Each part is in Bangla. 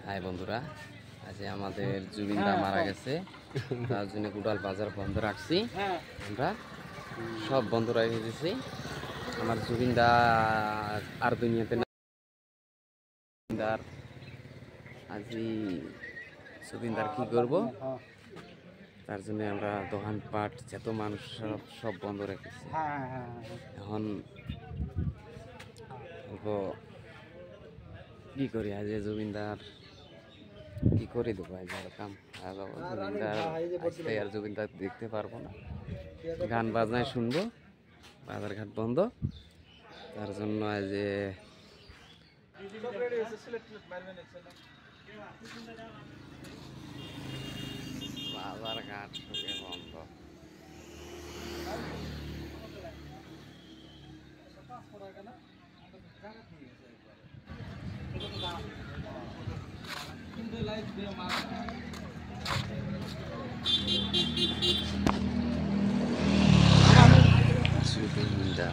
হাই বন্ধুরা, আজ আমাদের জুবিনদা মারা গেছে, তার জন্য কুটাল বাজার বন্ধ রাখছি। আমরা সব বন্ধ রেখে দিয়েছি। আমার জুবিনদা আর দুনিয়াতে না। জুবিনদার আজি জুবিনদার কি করব, তার জন্য আমরা দোকানপাট যত মানুষ সব বন্ধ রেখেছি। এখন অল্প কি করি, আজ জুবিনদার কি করে দেবো, আজ আর কাম জুবিনদার আসতে আর জুবিনদার দেখতে পারবো না। গান বাজনায় শুনবো, বাজারঘাট বন্ধ, তার জন্য আজ বাজারঘাট বন্ধ। Jubinda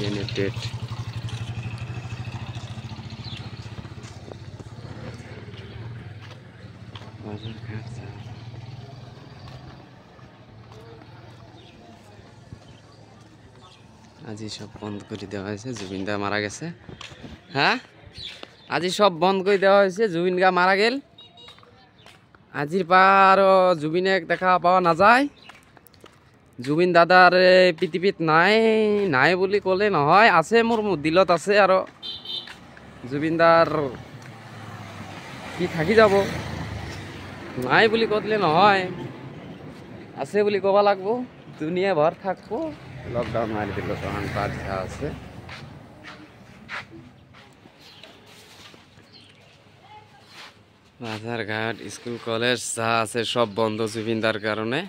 United আজি সব বন্ধ করে দেওয়া হয়েছে। জুবিনদা মারা গেছে। হ্যাঁ, আজি সব বন্ধ করে দেওয়া হয়েছে। জুবিনদা মারা গেল। আজির পর জুবিনে দেখা পাওয়া না যায়। জুবিন দাদার পৃথিবীত নাই নাই বুলি ক'লে নহয়, আছে মোৰ দিলত আছে। আৰু জুবিনদাৰ কি থাকি যাব, নাই বুলি ক'লে নহয়, আছে বুলি ক'ব লাগিব। দুনিয়া ভৰ থাকব। লকডাউন মাৰি দিল, তখন পাঠ আছে। বাজারঘাট, স্কুল, কলেজ যা আছে সব বন্ধ জুবিনদার কারণে।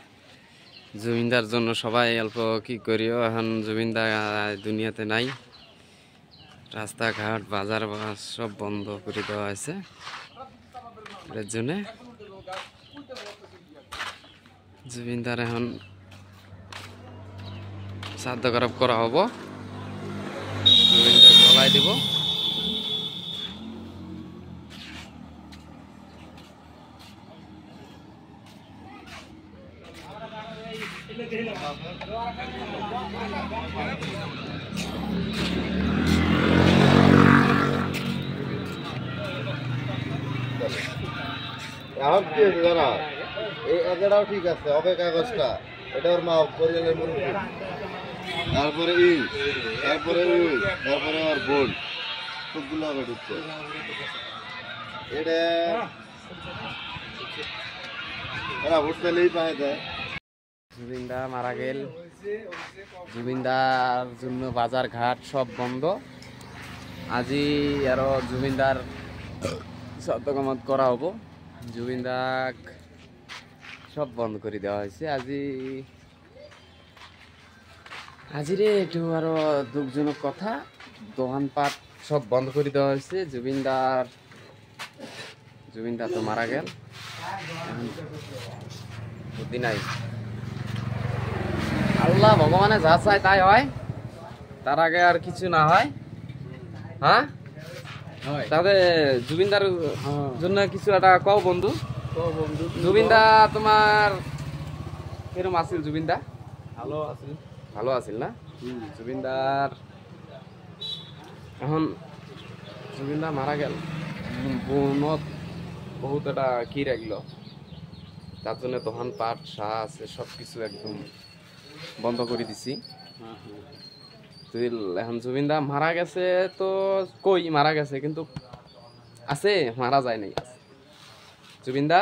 জুবিনদার জন্য সবাই অল্প কি করিও, এখন জুবিনদা দুনিয়াতে নাই। রাস্তাঘাট, বাজার সব বন্ধ করে দেওয়া হয়েছে। এর জন্য জুবিনদার এখন শ্রাদ্ধ খারাপ করা হবো, জুবিনদার গলায় দিব। এখন কি হয়েছে জানা, এই একেটাও ঠিক আছে, অবে কাগজটা এটা ওর মা পরিবারের মুরব্বী, তারপরে তারপরে তারপরে ওর বোন, সবগুলো হবে ঢুকছে। এটা এরা ভোট পেলেই পায় দেয়। জুবিনদা মারা গেল। জুবিনদার জন্য বাজার ঘাট সব বন্ধ। আজি আরো জুবিনদার সত্যকমত করা হবো। জুবিনদাক সব বন্ধ করে দেওয়া হয়েছে। আজিরে একটু আরো দুঃখজনক কথা, দোকানপাট সব বন্ধ করে দেওয়া হয়েছে। জুবিনদা তো মারা গেল, বুদ্ধি নাই। আল্লাহ ভগবানে যা চায় তাই হয়, তার আগে আর কিছু না হয়। হ্যাঁ, তাহলে জুবিনদার জন্য কিছু একটা কও বন্ধু। জুবিনদা তোমার কিরম আছিল? জুবিনদা ভালো আছিল না? জুবিনদার এখন জুবিনদা মারা গেল, মনত বহুত একটা কি রাখল, তার জন্য দোকান পাট শাহ আছে সবকিছু একদম বন্ধ করে দিছি। এখন জুবিনদা মারা গেছে তো কই মারা গেছে, কিন্তু আছে, মারা যায় নাই। জুবিনদা